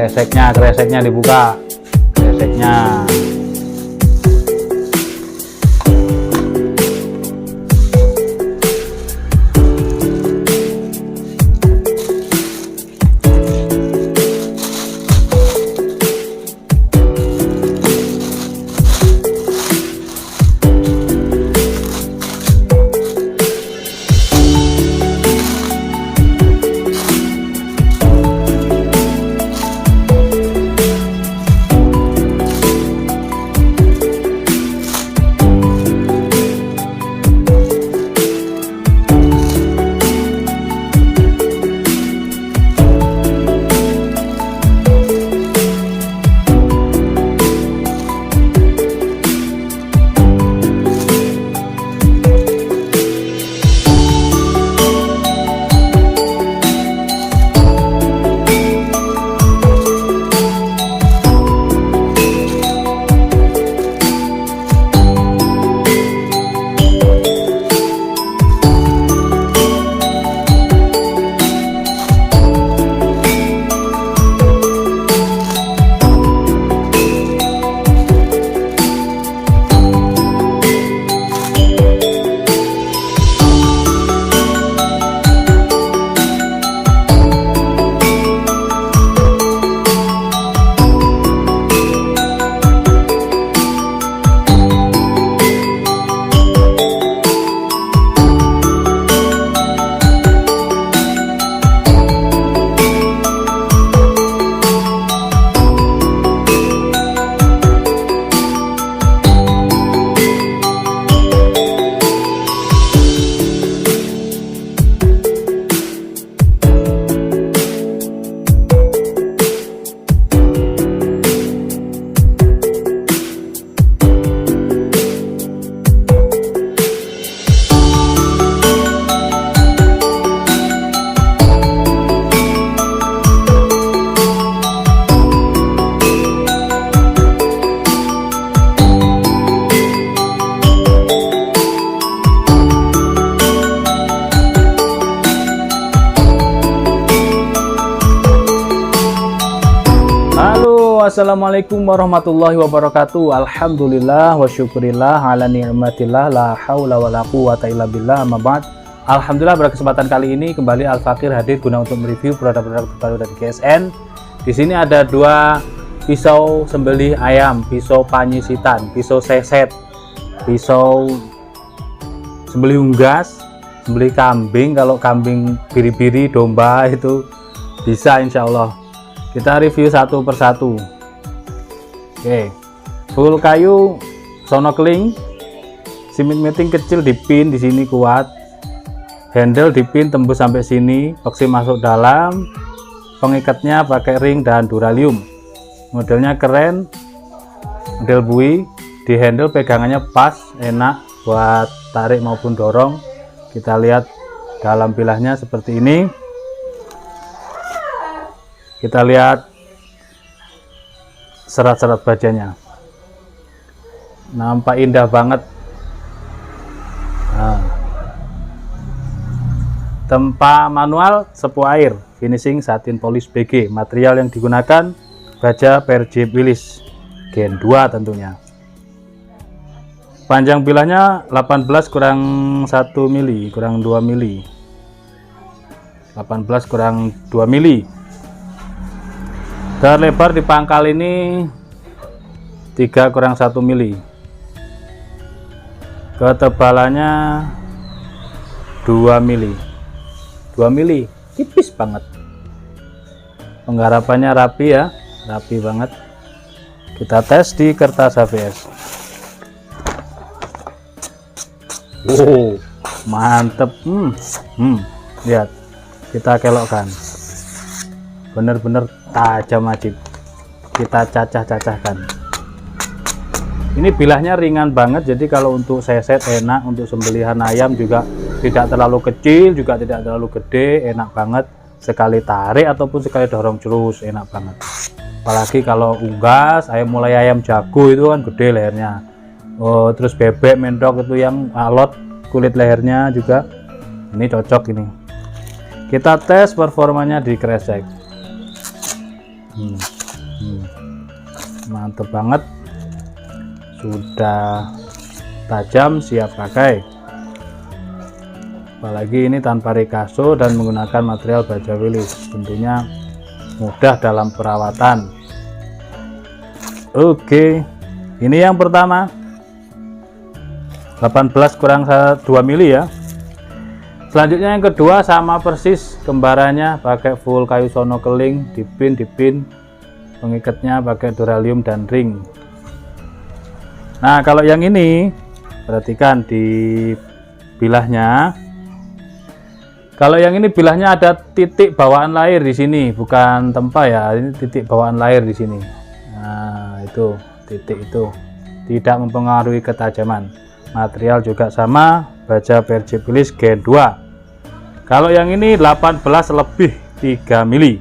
kreseknya dibuka, kreseknya. Assalamualaikum warahmatullahi wabarakatuh. Alhamdulillah wa syukurillah ala ni'matillah la haula wa la quwata illa billah, amma ba'd. Alhamdulillah, pada kesempatan kali ini kembali Al-Fakir hadir guna untuk mereview produk-produk terbaru dari GSN. Di sini ada dua pisau sembelih ayam, pisau panyisitan, pisau seset, pisau sembelih unggas, sembelih kambing. Kalau kambing biri-biri, domba itu bisa insya Allah. Kita review satu persatu. Oke, full kayu sonokling, simit meeting kecil dipin di sini kuat, handle dipin tembus sampai sini, oksi masuk dalam, pengikatnya pakai ring dan duralium. Modelnya keren, model bui, di handle pegangannya pas, enak buat tarik maupun dorong. Kita lihat dalam bilahnya seperti ini. Kita lihat serat-serat bajanya, nampak indah banget. Tempa manual sepu air, finishing satin polish BG. Material yang digunakan baja PRJ Willis Gen 2 tentunya. Panjang bilahnya 18 kurang 1 mili, kurang 2 mili, 18 kurang 2 mili. Dan lebar di pangkal ini 3 kurang 1 mili. Ketebalannya 2 mili. 2 mili, tipis banget. Penggarapannya rapi ya, rapi banget. Kita tes di kertas HVS. Mantep. Lihat, kita kelokkan. Bener-bener tajam wajib, kita cacah-cacahkan. Ini bilahnya ringan banget, jadi kalau untuk seset enak, untuk sembelihan ayam juga tidak terlalu kecil, juga tidak terlalu gede, enak banget. Sekali tarik ataupun sekali dorong terus enak banget. Apalagi kalau unggas, mulai ayam jago itu kan gede lehernya. Terus bebek, mentok itu yang alot kulit lehernya juga, ini cocok ini. Kita tes performanya di kresek. Mantep banget, sudah tajam, siap pakai. Apalagi ini tanpa rikaso dan menggunakan material baja wilis, tentunya mudah dalam perawatan. Oke, ini yang pertama 18 kurang 2 mili ya. Selanjutnya yang kedua sama persis kembarannya, pakai full kayu sono keling, dipin, pengikatnya pakai duralium dan ring. Nah kalau yang ini perhatikan di bilahnya. Kalau yang ini bilahnya ada titik bawaan layer di sini, bukan tempa ya, ini titik bawaan layer di sini. Nah itu titik itu tidak mempengaruhi ketajaman. Material juga sama, baja Persepolis Gen 2. Kalau yang ini 18 lebih 3 mili,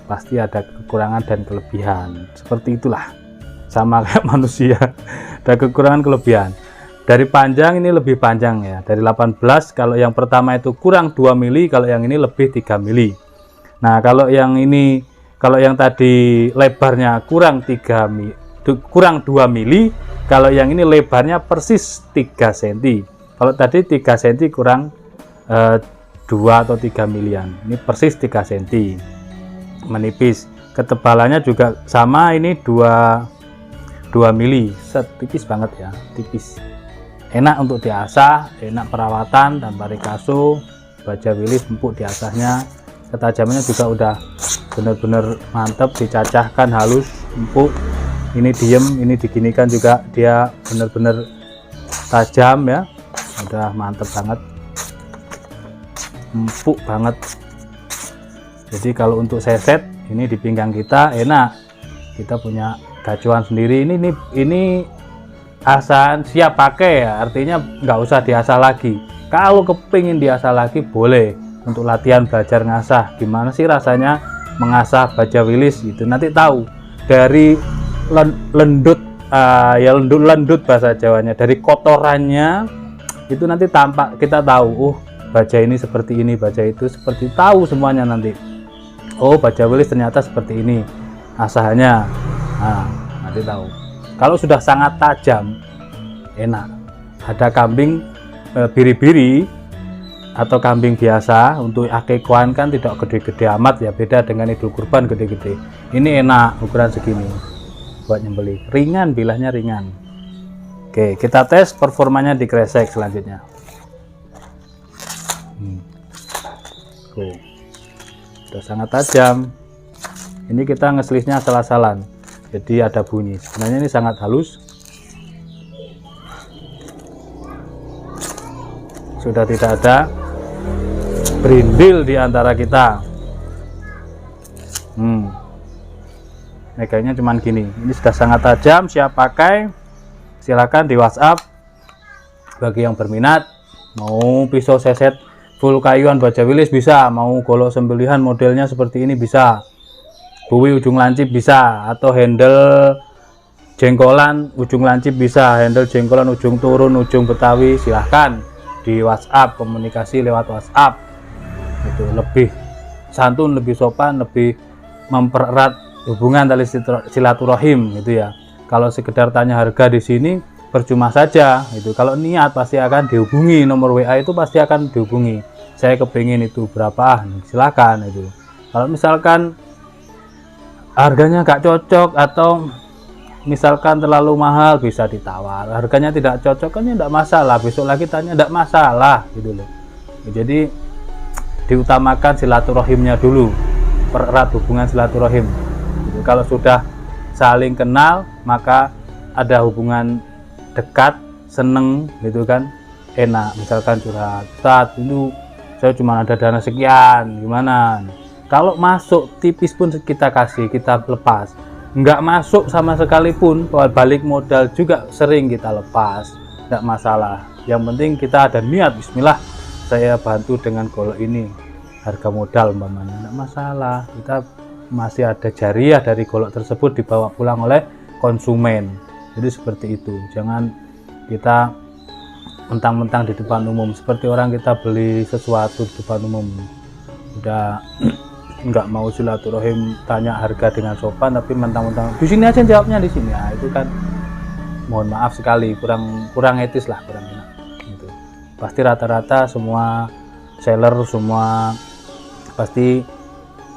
pasti ada kekurangan dan kelebihan, seperti itulah, sama kayak manusia, ada kekurangan kelebihan. Dari panjang ini lebih panjang ya, dari 18. Kalau yang pertama itu kurang 2 mili, kalau yang ini lebih 3 mili. Nah kalau yang ini, kalau yang tadi lebarnya kurang 2 mili, kalau yang ini lebarnya persis 3 cm. Kalau tadi 3 cm kurang 2 atau 3 milian, ini persis 3 cm, menipis. Ketebalannya juga sama, ini 2 mili, setipis banget ya, tipis. Enak untuk diasah, enak perawatan tanpa rikaso, baja wilis empuk diasahnya. Ketajamannya juga udah bener-bener mantap, dicacahkan halus, empuk. Ini diem, ini diginikan juga dia bener-bener tajam ya, udah mantep banget, empuk banget. Jadi kalau untuk seset ini di pinggang kita enak, kita punya gacuan sendiri. Ini asahan siap pakai ya, artinya nggak usah diasah lagi. Kalau kepingin diasah lagi boleh, untuk latihan belajar ngasah gimana sih rasanya mengasah baja wilis itu, nanti tahu dari lendut ya, lendut bahasa Jawanya, dari kotorannya itu nanti tampak, kita tahu baja ini seperti ini, baja itu seperti, tahu semuanya nanti. Baja wilis ternyata seperti ini asahannya. Nah, nanti tahu. Kalau sudah sangat tajam, enak. Ada kambing biri-biri atau kambing biasa, untuk akikoan kan tidak gede-gede amat ya, beda dengan idul kurban gede-gede. Ini enak ukuran segini buat nyembeli, ringan, bilahnya ringan. Oke, kita tes performanya di kresek selanjutnya. Sudah sangat tajam. Ini kita ngeselisnya asal-asalan, jadi ada bunyi. Sebenarnya ini sangat halus. Sudah tidak ada berindil di antara kita. Megangnya cuman gini. Ini sudah sangat tajam, siap pakai. Silakan di WhatsApp bagi yang berminat. Mau pisau seset full kayuan baja wilis bisa, mau golok sembelihan modelnya seperti ini bisa, buwi ujung lancip bisa, atau handle jengkolan ujung lancip bisa, handle jengkolan ujung turun, ujung betawi, silahkan di WhatsApp, komunikasi lewat WhatsApp. Itu lebih santun, lebih sopan, lebih mempererat hubungan tali silaturahim gitu ya. Kalau sekedar tanya harga di sini percuma saja itu. Kalau niat pasti akan dihubungi, nomor WA itu pasti akan dihubungi. Saya kepingin itu berapa, silakan itu. Kalau misalkan harganya gak cocok atau misalkan terlalu mahal, bisa ditawar. Harganya tidak cocok kan ya tidak masalah, besok lagi tanya, tidak masalah gitu loh. Jadi diutamakan silaturahimnya dulu, pererat hubungan silaturahim. Kalau sudah saling kenal, maka ada hubungan dekat, seneng gitu kan, enak. Misalkan curhat, saat itu saya cuma ada dana sekian, gimana? Kalau masuk tipis pun kita kasih, kita lepas. Nggak masuk sama sekali pun, balik modal juga sering kita lepas, nggak masalah. Yang penting kita ada niat, bismillah saya bantu dengan golok ini, harga modal umpamanya, nggak masalah. Kita masih ada jariah dari golok tersebut dibawa pulang oleh konsumen. Jadi seperti itu, jangan kita mentang-mentang di depan umum, seperti orang kita beli sesuatu di depan umum, udah nggak mau silaturahim tanya harga dengan sopan, tapi mentang-mentang di sini aja jawabnya di sini, ya itu kan mohon maaf sekali, kurang etis lah, kurang enak gitu. Pasti rata-rata semua seller semua pasti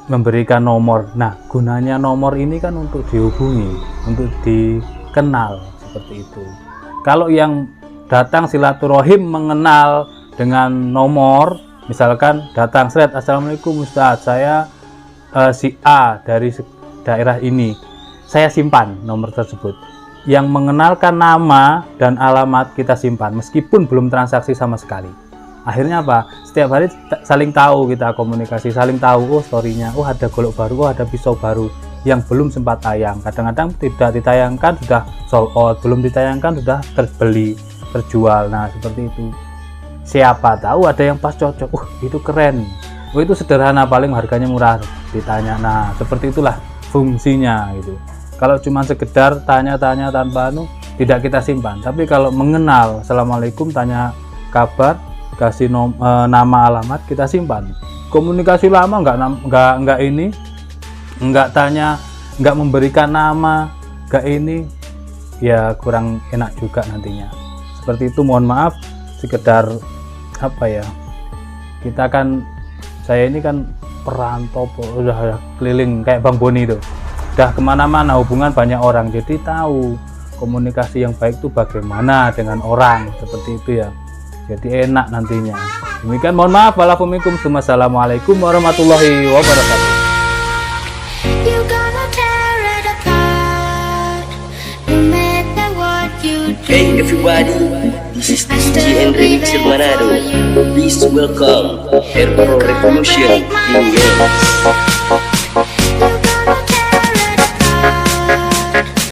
memberikan nomor. Nah, gunanya nomor ini kan untuk dihubungi, untuk dikenal seperti itu. Kalau yang datang silaturahim mengenal dengan nomor, misalkan datang seret, assalamualaikum Ustadz, saya si A dari daerah ini, saya simpan nomor tersebut. Yang mengenalkan nama dan alamat kita simpan meskipun belum transaksi sama sekali. Akhirnya apa? Setiap hari saling tahu, kita komunikasi, saling tahu, oh storynya, oh ada golok baru, oh ada pisau baru yang belum sempat tayang. Kadang-kadang tidak ditayangkan sudah sold out, belum ditayangkan sudah terbeli, terjual. Nah seperti itu. Siapa tahu ada yang pas cocok, itu keren, itu sederhana, paling harganya murah, ditanya. Nah seperti itulah fungsinya gitu. Kalau cuma sekedar tanya-tanya tanpa tidak kita simpan. Tapi kalau mengenal, assalamualaikum, tanya kabar, kasih nama alamat, kita simpan. Komunikasi lama nggak tanya, nggak memberikan nama, nggak ini, ya kurang enak juga nantinya. Seperti itu, mohon maaf, sekedar apa ya, kita kan, saya ini kan perantau, udah keliling kayak Bang Boni itu, udah kemana-mana, hubungan banyak orang, jadi tahu komunikasi yang baik itu bagaimana dengan orang, seperti itu ya, jadi enak nantinya. Demikian, mohon maaf, wassalamualaikum warahmatullahi wabarakatuh. Hey everybody, this is DJ Henry Manado. Please welcome Air Pro Revolution in